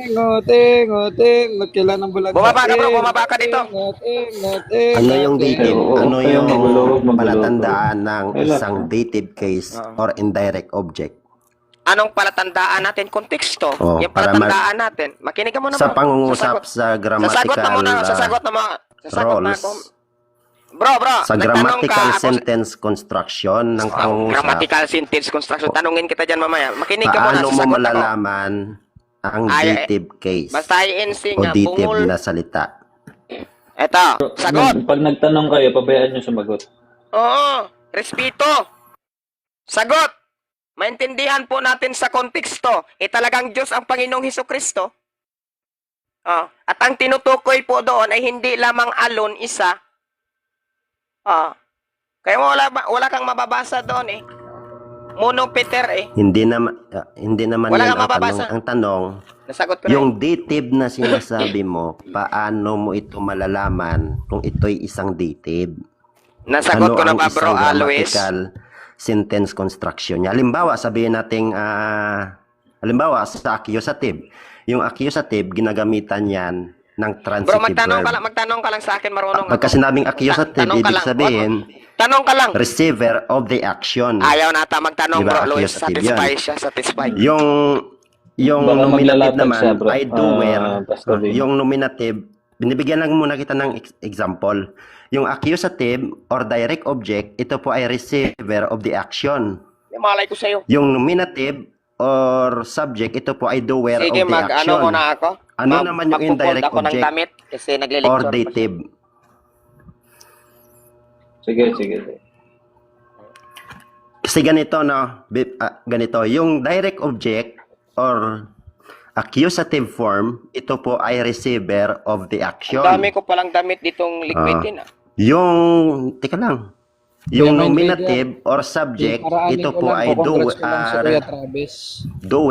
Kailan ang bulag? Bumaba ka, bro. Bumaba ka dito. Ano yung dative? Ano yung Magulo. palatandaan ng isang dative case or indirect object? Anong palatandaan natin? Konteksto. Oh, Yung para palatandaan natin. Makinig ka muna, Sa bro. pangungusap sa Sasagot na muna. grammatical Sasagot na muna. Sasagot na roles. ako. Bro. Sa nagtanong grammatical ka, ako- sentence construction ng pangungusap, grammatical sentence construction. Tanungin kita dyan mamaya. Makinig ka muna. paano mo Sasagot ako. malalaman ang dative case Basta i-NC o nga. dative Bungol. na salita? Eto. Sagot. Pag nagtanong kayo, pabayaan nyo sumagot. Oo. Respeto. Sagot. Maintindihan po natin sa konteksto. Talagang Diyos ang Panginoong Hesukristo. At ang tinutukoy po doon ay hindi lamang alon, isa. Kaya wala kang mababasa doon eh. Mono Peter eh. Hindi naman Wala yan kang mababasa. ang tanong. Nasagot ko na. Yung dative na sinasabi mo, paano mo ito malalaman kung ito'y isang dative? Nasagot ko na ang ba, bro, isang Alois? grammatical sentence construction niya? Halimbawa, sabihin nating, halimbawa, sa accusative. Yung accusative, ginagamitan yan ng transitive Bro, magtanong verb. ka lang sa akin, marunong Pagka sinabing accusative, Tanong ka ibig lang. sabihin, Tanong ka lang. receiver of the action. Ayaw nata magtanong, Diba, bro, Luis. accusative Satisfy yan. siya, satisfy. Yung Baka nominative maglalatag naman siya, bro. ay doer. Pastor Vin. Yung nominative, binibigyan lang muna kita ng example. Yung accusative or direct object, ito po ay receiver of the action. Malay ko sa'yo. Yung nominative or subject, ito po ay doer Sige, of the action. mag-ano muna ako. Ano naman yung magpo-fold indirect ako ng object damit kasi or naglilecture pa siya. dative. Sige. Kasi ganito, no? Ganito. Yung direct object or accusative form, ito po ay receiver of the action. Ang dami ko palang damit ditong liquidin. Yung, teka lang. Yung Kaya, nominative or subject, ito po ay doer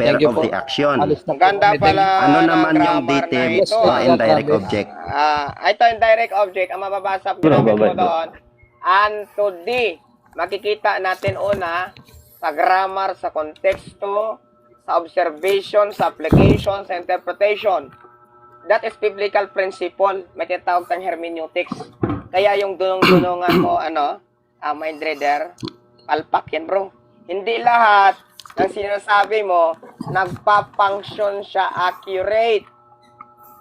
Thank you of po. the action. Ang ganda pala Ano ng naman yung grammar na dative ito. or indirect object? Ito indirect object. Ang mababasa ko ginamit mo doon. And to D. Makikita natin una sa grammar, sa konteksto, sa observation, sa application, sa interpretation. That is biblical principle. May tinatawag tayong hermeneutics. Kaya yung dunong-dunungan mo, mind reader, palpak yan, bro. Hindi lahat ng sinasabi mo, nagpa-function siya accurate.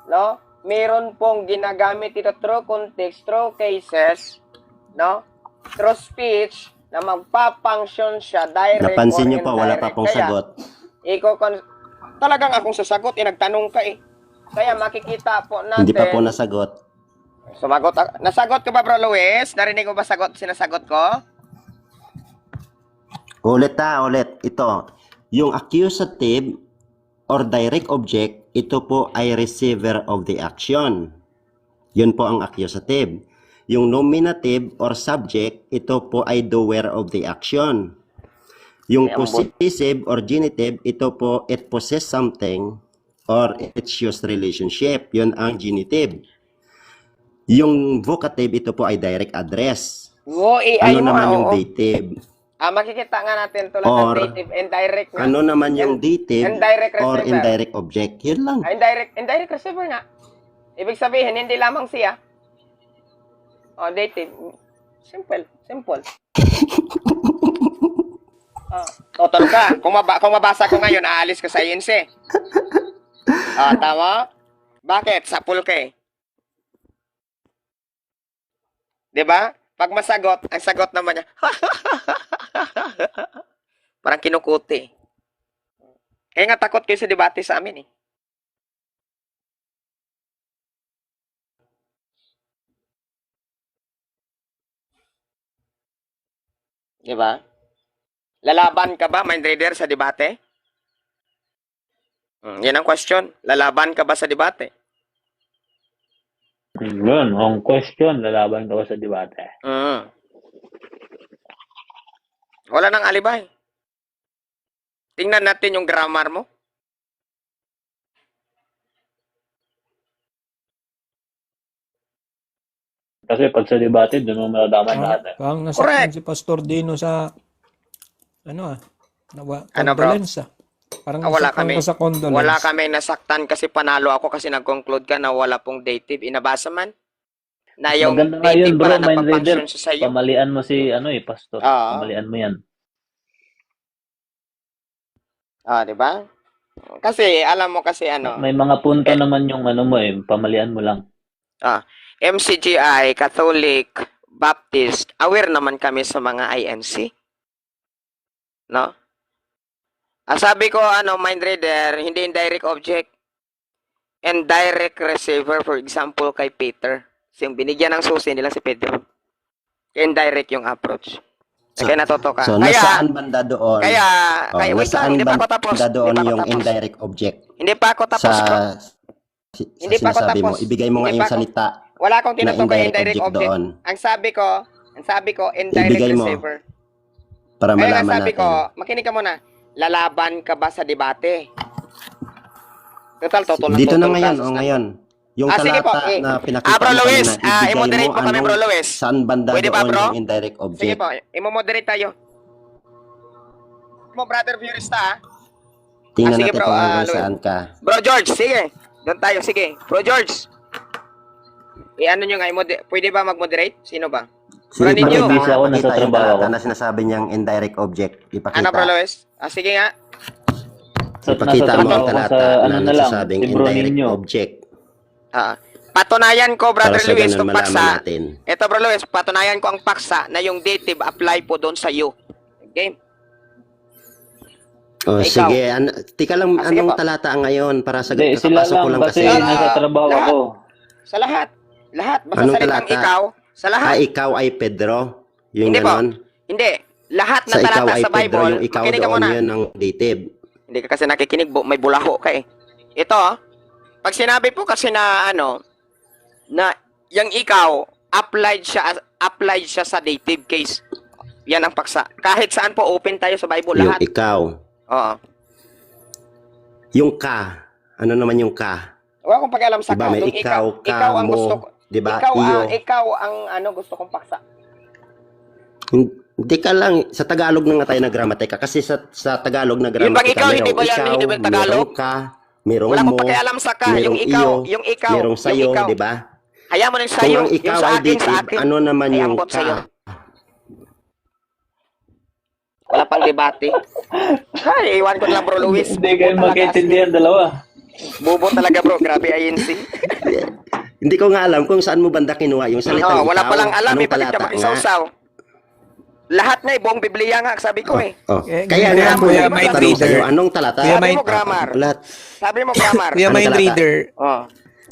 No? Meron pong ginagamit ito through context, through cases, no? Through speech, na magpa-function siya direct Napansin or nyo pa, wala pa indirect. pong Kaya, sagot. talagang akong sasagot, nagtanong ka eh. Kaya makikita po natin. Hindi pa po nasagot. Sumagot ako. Nasagot ko ba, bro Luis? Narinig mo ba sinasagot ko? Ulit. Ito. Yung accusative or direct object, ito po ay receiver of the action. Yun po ang accusative. Yung nominative or subject, ito po ay doer of the action. Yung possessive or genitive, ito po, it possess something or it shows relationship. Yun ang genitive. Yung vocative, ito po ay direct address. AI Ano mo, naman yung oo. dative? Makikita nga natin tulad Or, ng dative, indirect nga. Ano naman yung dative indirect or receiver. indirect object? Yun lang. Indirect receiver nga. Ibig sabihin, hindi lamang siya. Dative. Simple. Totoo ka. Kung mabasa ko ngayon, aalis ko sa INC. Tama? Bakit? Sapul ka eh. Diba? Pag masagot, ang sagot naman niya, parang kinukuti. Kaya nga takot kayo sa debate sa amin eh. Di ba? Lalaban ka ba, mind reader, sa debate? Yan ang question. Lalaban ka ba sa debate? Yun, ang question, lalaban ka ba sa debate? Wala nang alibay. Tingnan natin yung grammar mo. Kasi pag sa debate, doon mo malalaman lahat eh. Parang Correct. nasaktan si Pastor Dino sa Ano, bro? condolence. Parang Wala nasaktan kami. ka sa condolence. Wala kami nasaktan kasi panalo ako kasi nag-conclude ka na wala pong dative. Inabasa man? Na yung Maganda nga yun, dative bro, pala mind reader. napapunction sa sa'yo. Pamalian mo si, pastor. Oo. Pamalian mo yan. Di ba? Kasi, alam mo kasi May mga punto naman yung mo pamalian mo lang. MCGI, Catholic, Baptist, aware naman kami sa mga INC. No? Sabi ko, mind reader, hindi indirect object. And direct receiver, for example, kay Peter. So, yung binigyan ng susi nila si Pedro. Indirect yung approach. Kaya natuto ka. So, Kaya, nasaan banda doon? kaya, wait lang, nasaan hindi pa ako tapos. banda doon Hindi pa ako yung tapos. indirect object? Hindi pa ako tapos, bro. Hindi pa ako sinasabi mo. tapos. Ibigay mo nga Hindi yung pa ako- salita Wala akong na tinutukoy indirect indirect object object. doon Ang sabi ko, indirect Ibigay mo. receiver. para Kaya nga malaman sabi natin. ko, makinig ka muna, lalaban ka ba sa debate? Total, totoo Dito na totoo ngayon, kasos na. ngayon. Yung Sige po, talata na pinakita Bro mo Luis, kanina, ibigay i-moderate mo po kami, Bro Luis. saan banda Pwede ba, doon bro? yung indirect Sige object. po, imo-moderate tayo. Mo, brother viewers ta. Tingnan sige, natin bro, kung hanggang Luis. saan ka. Bro George, sige. Doon tayo, sige. Bro George. Ano nyo nga, pwede ba mag-moderate? Sino ba? Sige, Brandon, pakita busy nga, ako, nasa pakita yung trabaho talata ako. na sinasabi niyang indirect object. Ipakita. Ano, Bro Luis? Sige nga. Ipakita mo ang ako talata sa, na na lang, nagsasabing si Bro indirect Ninyo. object. Patunayan ko, Para Brother sa Luis, ganun itong malaman paksa. natin. Ito, Bro Luis, patunayan ko ang paksa na yung dative apply po doon sa you. Okay? Oh, Ikaw. sige. Tika lang, Sige anong po. talata ngayon? Para sa Hindi, sila kakapasok ko lang lang kasi kasi. nasa trabaho lahat. ako. Sa lahat. Lahat. Basta Anong salitang talata? ikaw. Sa lahat. Ikaw ay Pedro? Yung Hindi po. ganon? Hindi. Lahat na Sa ikaw talata ay sa Pedro, Bible, yung ikaw makinig ka doon, muna. yun ang dative. Hindi ka kasi nakikinig, may bulaho ka eh. Ito, pag sinabi po kasi na na yung ikaw, applied siya sa dative case. Yan ang paksa. Kahit saan po, open tayo sa Bible, Yung lahat. ikaw. Oo. Yung ka. Ano naman yung ka? Wala akong pakialam sa Diba, ka. may Doon ikaw, ka, ikaw ang mo. gusto ko. Diba? Ikaw, Iyo. ikaw ang gusto kong paksa. Hindi ka lang, sa Tagalog na nga tayo na gramatika. Kasi sa Tagalog na Yung bang gramatika, ikaw, hindi ba yan, ikaw, hindi ba yung Tagalog? merong ka, merong Wala mo, akong pakialam sa ka. Yung merong ikaw, iyo, yung ikaw, merong yung sayo, ikaw. di ba? Hayaan mo na yung Kung sayo, ang yung ikaw sa ay akin, sa dative, akin. ano naman Ay, yung ambot sa'yo. ka? Wala pang debate. Ay, iwan ko na lang, Bro Luis. Hindi kayo Bobo talaga, magkaintindihan dalawa. Bobo talaga, bro. Grabe, INC. Hindi ko nga alam kung saan mo banda kinuha yung salitang Wala ikaw. palang alam. Anong Bakit ka talata nga? makisawsaw? Lahat na, buong Biblia nga, sabi ko eh. Kaya nga, Kuya kung Mind tanong Reader. sa'yo, anong talata? Kuya Sabi Mind- mo grammar. Lahat. Sabi mo grammar. Kuya Ano Mind talata? Reader, Oh.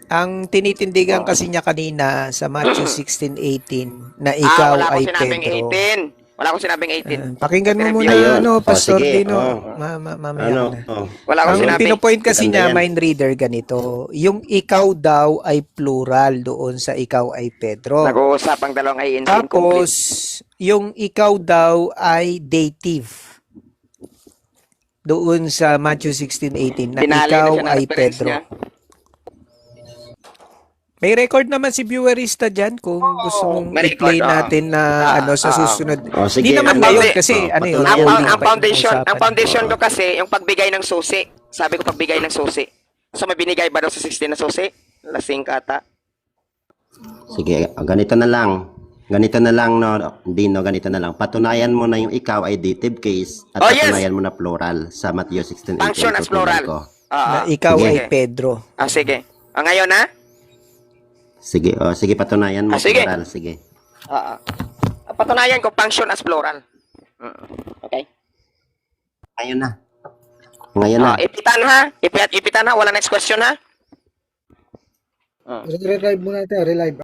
ang tinitindigan kasi niya kanina sa Matthew 16:18 na ikaw wala akong ay sinabing Pedro. 18. Wala akong sinabing 18. Pakinggan mo Review. muna, Ayun. Pastor sige. Dino. Oh. Mamaya Ano? na. Oh. Wala akong Ang sinabing. pinopoint kasi Maganda niya, yan. Mind Reader, ganito. Yung ikaw daw ay plural doon sa ikaw ay Pedro. Nag-uusap ang dalawang INC. Tapos, yung ikaw daw ay dative. Doon sa Matthew 16:18 na Pinali ikaw na siya ng ay reference Pedro. niya. May record naman si viewerista dyan kung gusto mong may i-play record, natin na sa susunod. Oh, sige. Hindi naman Ang ngayon founda- kasi ano yun. patunayan Ang, mo. holding ang pa yung foundation, usapan. ang foundation ko kasi, yung pagbigay ng susi. Sabi ko pagbigay ng susi. So, may binigay ba daw sa 16 na susi? Lasing ka ata. Sige, ganito na lang. Ganito na lang, no, Dino, ganito na lang. Patunayan mo na yung ikaw ay dative case at Oh, yes. patunayan mo na plural sa Matthew 16:18. Function as Tutulan plural. ko. Na ikaw Sige. ay Pedro. Sige. Ngayon na? Sige, sige, patunayan mo Sige. plural. Sige. Patunayan ko function as plural. Okay? Ngayon na. Ngayon na. Ipitan ha? Ipitan ha? Wala next question ha? Relive muna natin, relive.